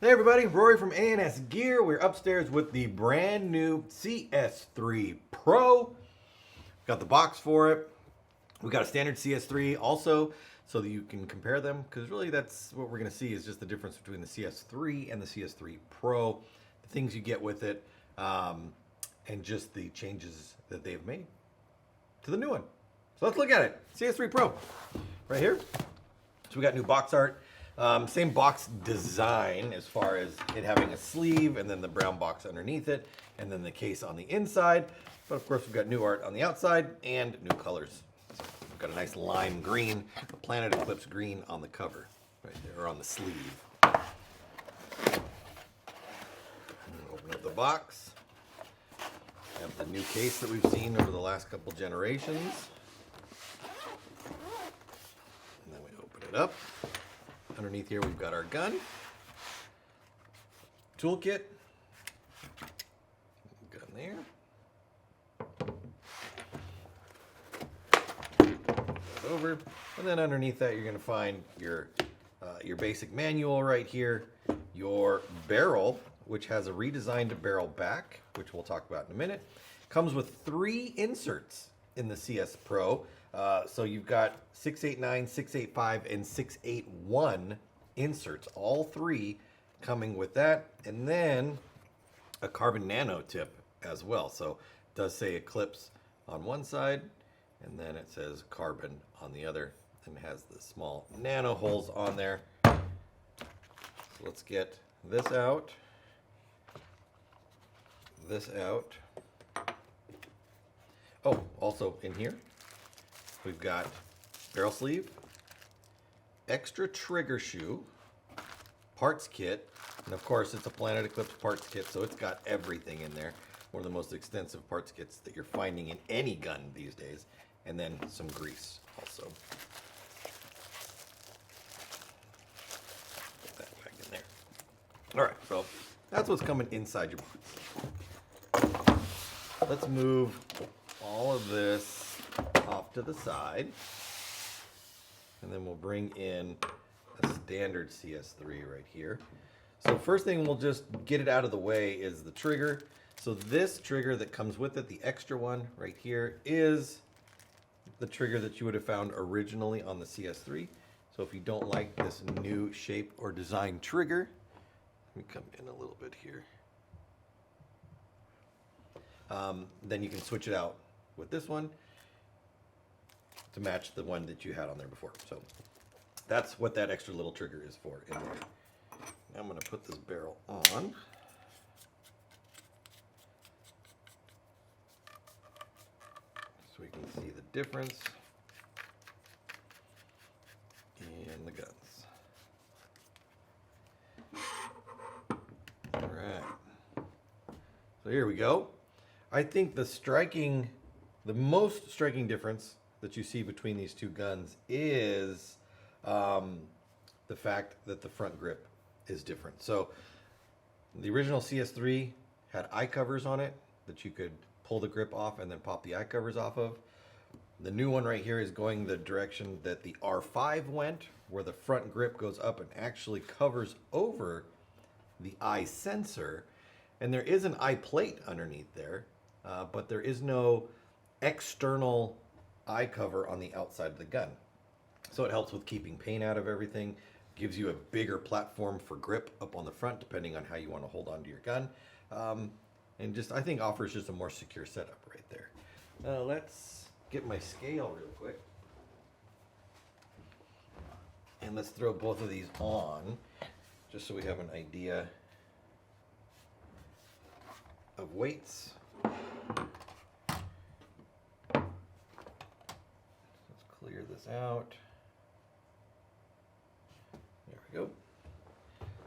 Hey everybody, Rory from ANSgear. We're upstairs with the brand new CS3 Pro. Got the box for it. We got a standard CS3 also, so that you can compare them, because really that's what we're going to see is just the difference between the CS3 and the CS3 Pro, the things you get with it, and just the changes that they've made to the new one. So let's look at it. CS3 Pro, right here. So we got new box art. Same box design as far as it having a sleeve and then the brown box underneath it and then the case on the inside. But of course we've got new art on the outside and new colors. So we've got a nice lime green, a Planet Eclipse green on the cover right there, or on the sleeve. Open up the box. Have the new case that we've seen over the last couple generations. And then we open it up. Underneath here, we've got our gun, toolkit, gun there. Over, and then underneath that, you're going to find your basic manual right here, your barrel, which has a redesigned barrel back, which we'll talk about in a minute. Comes with 3 inserts in the CS Pro. So you've got 689, 685, and 681 inserts, all 3 coming with that. And then a carbon nano tip as well. So it does say Eclipse on one side, and then it says carbon on the other, and it has the small nano holes on there. So let's get this out, this out. Oh, also in here, we've got barrel sleeve, extra trigger shoe, parts kit, and of course it's a Planet Eclipse parts kit, so it's got everything in there. One of the most extensive parts kits that you're finding in any gun these days. And then some grease also. Put that back in there. All right, so that's what's coming inside your box. Let's move all of this off to the side, and then we'll bring in a standard CS3 right here. So first thing, we'll just get it out of the way is the trigger. So this trigger that comes with it, the extra one right here, is the trigger that you would have found originally on the CS3. So if you don't like this new shape or design trigger, let me come in a little bit here. Then you can switch it out with this one to match the one that you had on there before. So that's what that extra little trigger is for in there. Now I'm going to put this barrel on. So we can see the difference in the guns. All right. So here we go. I think the most striking difference that you see between these two guns is the fact that the front grip is different. So the original CS3 had eye covers on it that you could pull the grip off and then pop the eye covers off of. The new one right here is going the direction that the R5 went, where the front grip goes up and actually covers over the eye sensor. And there is an eye plate underneath there, but there is no external eye cover on the outside of the gun. So it helps with keeping paint out of everything, gives you a bigger platform for grip up on the front, depending on how you want to hold on to your gun. And just, I think, offers just a more secure setup right there. Let's get my scale real quick. And let's throw both of these on, just so we have an idea of weights. Let's clear this out. There we go.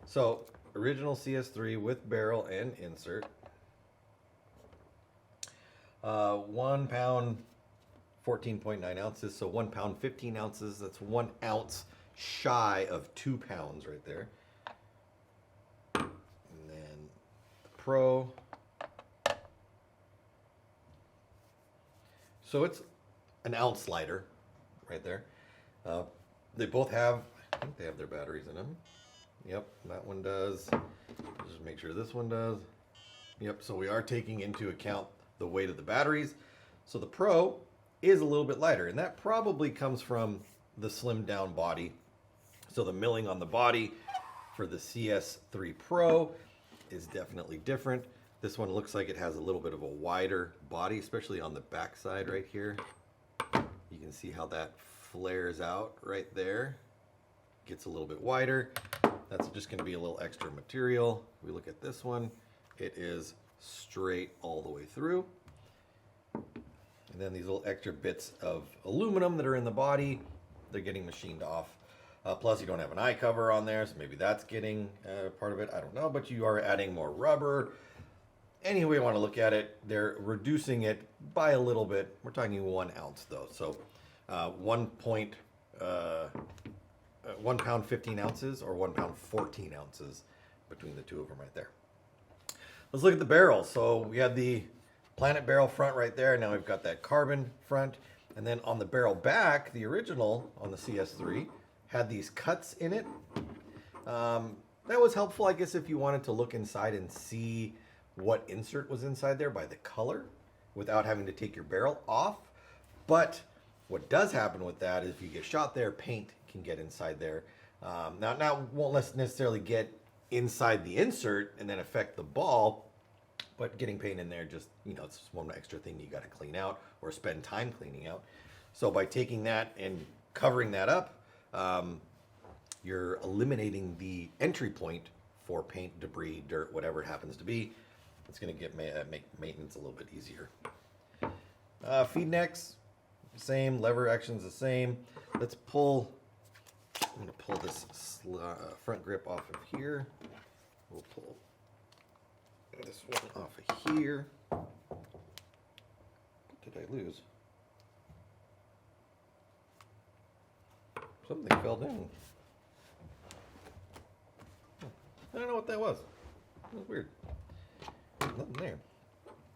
So, original CS3 with barrel and insert. 1 pound, 14.9 ounces. So 1 pound, 15 ounces. That's 1 ounce shy of 2 pounds right there. And then the Pro. So it's an ounce lighter right there. They both have, I think they have their batteries in them. Yep, that one does. Just make sure this one does. Yep, so we are taking into account the weight of the batteries. So the Pro is a little bit lighter, and that probably comes from the slimmed down body. So the milling on the body for the CS3 Pro is definitely different. This one looks like it has a little bit of a wider body, especially on the back side right here. You can see how that flares out right there. Gets a little bit wider. That's just going to be a little extra material. We look at this one. It is straight all the way through. And then these little extra bits of aluminum that are in the body, they're getting machined off. Plus you don't have an eye cover on there, so maybe that's getting part of it. I don't know, but you are adding more rubber. Any way you want to look at it, they're reducing it by a little bit. We're talking 1 ounce though. So 1 pound 15 ounces or 1 pound 14 ounces between the two of them right there. Let's look at the barrel. So we have the Planet barrel front right there. Now we've got that carbon front. And then on the barrel back, the original on the CS3 had these cuts in it. That was helpful, I guess, if you wanted to look inside and see what insert was inside there by the color without having to take your barrel off. But what does happen with that is if you get shot there, paint can get inside there. Now won't necessarily get inside the insert and then affect the ball, but getting paint in there just, it's just one extra thing you got to clean out or spend time cleaning out. So by taking that and covering that up, you're eliminating the entry point for paint, debris, dirt, whatever it happens to be. It's going to make maintenance a little bit easier. Feed necks, same. Lever action's the same. Let's pull. I'm going to pull this front grip off of here. We'll pull this one off of here. What did I lose? Something fell down. I don't know what that was. That was weird. Nothing there.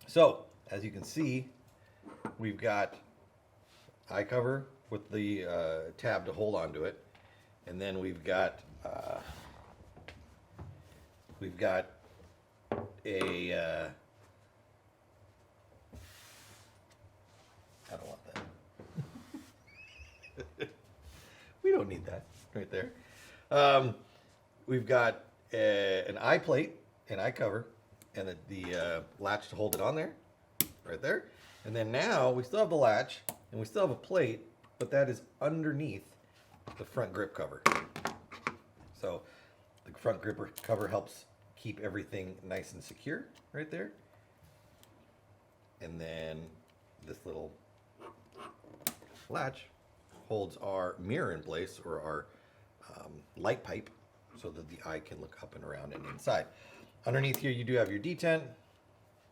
So, as you can see, we've got eye cover with the tab to hold onto it. And then we've got a I don't want that. We don't need that right there. We've got an eye plate, an eye cover, and the latch to hold it on there, right there. And then now we still have the latch and we still have a plate, but that is underneath the front grip cover. So the front grip cover helps keep everything nice and secure right there. And then this little latch holds our mirror in place, or our light pipe, so that the eye can look up and around and inside. Underneath here you do have your detent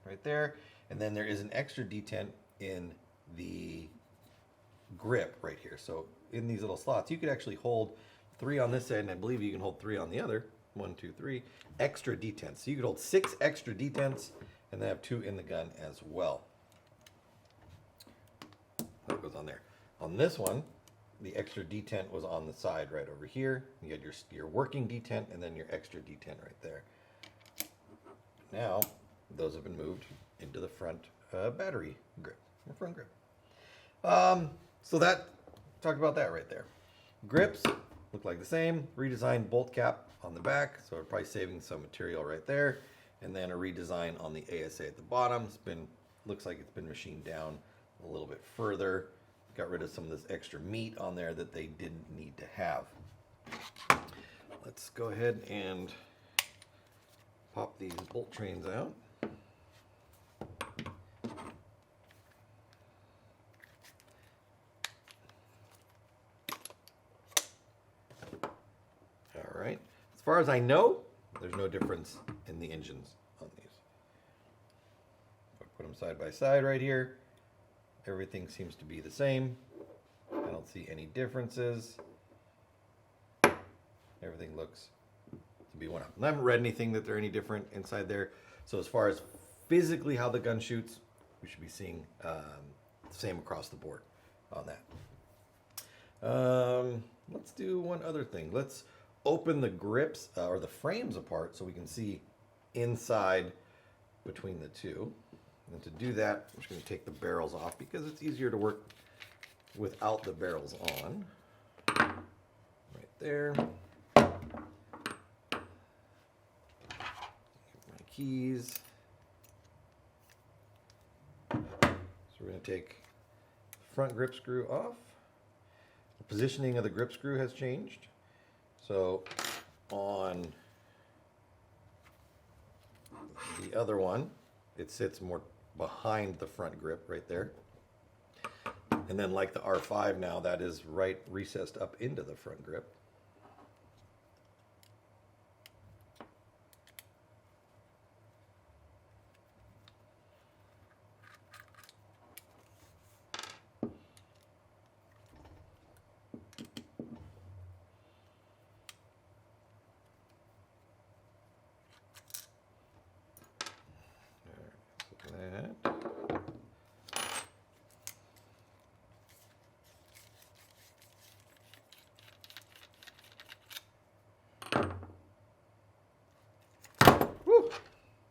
right there, and then there is an extra detent in the grip right here. So in these little slots you could actually hold 3 on this end. I believe you can hold 3 on the other. 1, 2, 3 extra detents. So you could hold 6 extra detents and then have 2 in the gun as well. That goes on there. On this one, the extra detent was on the side right over here. You had your working detent and then your extra detent right there. Now, those have been moved into the front battery grip, the front grip. So that, talked about that right there. Grips look like the same. Redesigned bolt cap on the back, so we're probably saving some material right there. And then a redesign on the ASA at the bottom. Looks like it's been machined down a little bit further. Got rid of some of this extra meat on there that they didn't need to have. Let's go ahead and pop these bolt trains out. All right. As far as I know, there's no difference in the engines on these. If I put them side by side right here, everything seems to be the same. I don't see any differences. Everything looks to be one up. I haven't read anything that they're any different inside there. So as far as physically how the gun shoots, we should be seeing the same across the board on that. Let's do one other thing. Let's open the grips or the frames apart so we can see inside between the two. And to do that, I'm just going to take the barrels off because it's easier to work without the barrels on. Right there. My keys. So we're going to take the front grip screw off. The positioning of the grip screw has changed. So on the other one, it sits more behind the front grip right there. And then like the R5 now, that is right recessed up into the front grip.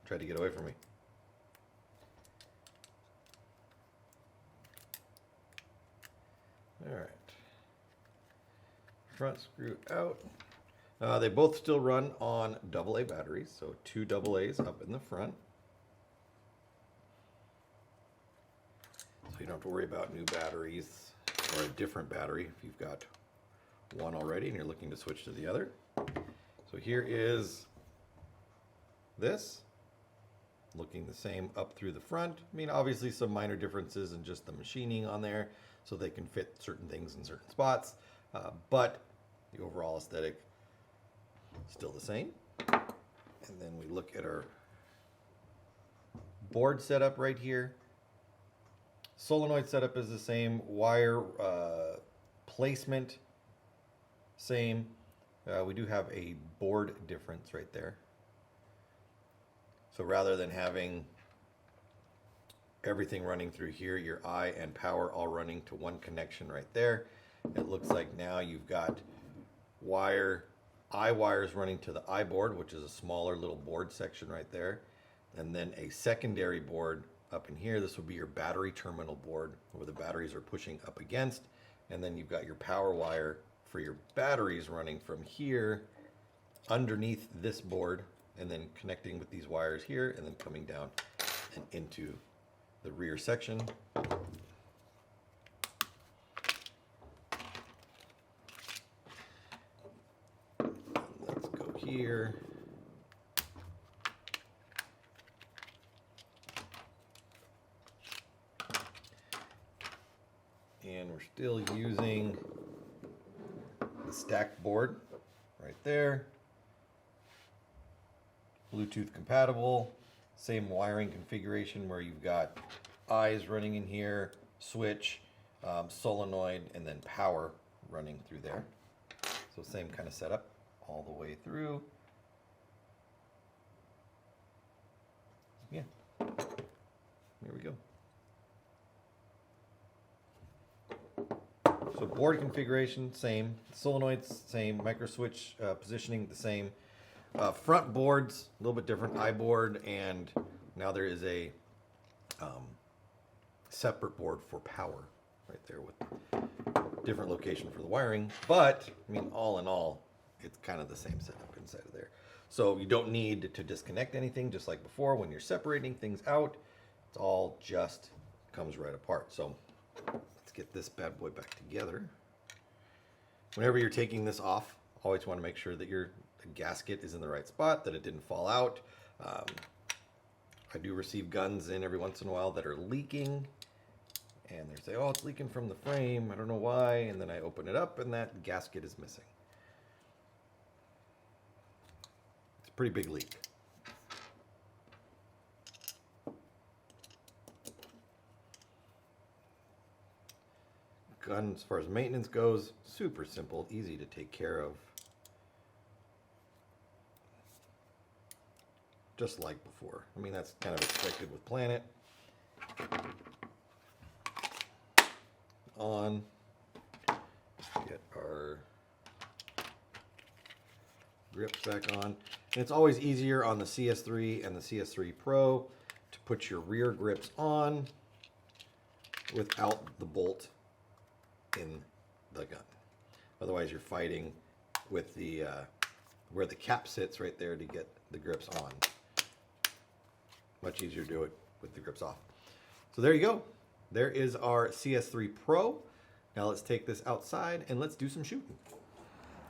Tried to get away from me. All right. Front screw out. They both still run on AA batteries, so 2 AA's up in the front. So you don't have to worry about new batteries or a different battery if you've got one already and you're looking to switch to the other. So here is this. Looking the same up through the front. I mean, obviously some minor differences in just the machining on there so they can fit certain things in certain spots, but the overall aesthetic is still the same. And then we look at our board setup right here. Solenoid setup is the same. Wire placement, same. We do have a board difference right there. So rather than having everything running through here, your I and power all running to one connection right there, it looks like now you've got I wires running to the I board, which is a smaller little board section right there, and then a secondary board up in here. This would be your battery terminal board where the batteries are pushing up against, and then you've got your power wire for your batteries running from here underneath this board, and then connecting with these wires here, and then coming down and into the rear section. Let's go here. And we're still using the stacked board right there. Bluetooth compatible, same wiring configuration where you've got eyes running in here, switch, solenoid, and then power running through there. So same kind of setup all the way through. Yeah, there we go. So board configuration, same. Solenoids, same. Micro switch positioning, the same. Front boards, a little bit different. I board, and now there is a separate board for power right there with different location for the wiring. But, I mean, all in all, it's kind of the same setup inside of there. So you don't need to disconnect anything, just like before. When you're separating things out, it's all just comes right apart. So let's get this bad boy back together. Whenever you're taking this off, always want to make sure that your gasket is in the right spot, that it didn't fall out. I do receive guns in every once in a while that are leaking, and they say, oh, it's leaking from the frame, I don't know why, and then I open it up and that gasket is missing. It's a pretty big leak. Gun, as far as maintenance goes, super simple, easy to take care of. Just like before. I mean, that's kind of expected with Planet. On. Get our grips back on. And it's always easier on the CS3 and the CS3 Pro to put your rear grips on without the bolt in the gun. Otherwise, you're fighting with the where the cap sits right there to get the grips on. Much easier to do it with the grips off. So there you go. There is our CS3 Pro. Now let's take this outside and let's do some shooting.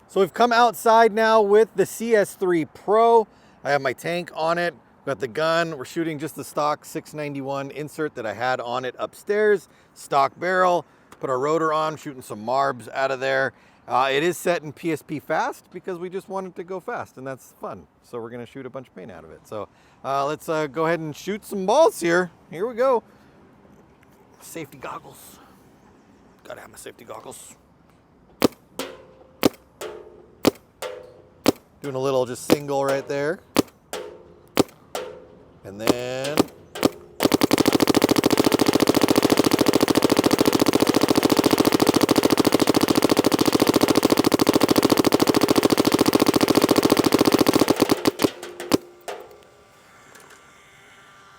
So we've come outside now with the CS3 Pro. I have my tank on it, got the gun. We're shooting just the stock 691 insert that I had on it upstairs. Stock barrel, put our rotor on, shooting some marbs out of there. It is set in PSP fast because we just wanted to go fast and that's fun. So we're gonna shoot a bunch of paint out of it. So let's go ahead and shoot some balls here. Here we go. Safety goggles. Gotta have my safety goggles. Doing a little just single right there. And then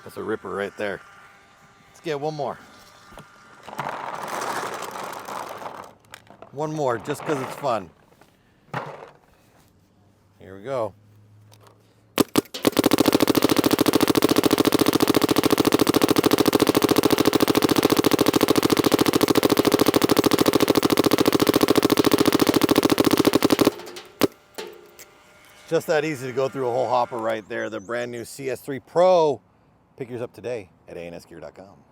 that's a ripper right there. Let's get one more. One more, just because it's fun. Here we go. Just that easy to go through a whole hopper right there. The brand new CS3 Pro. Pick yours up today at ANSgear.com.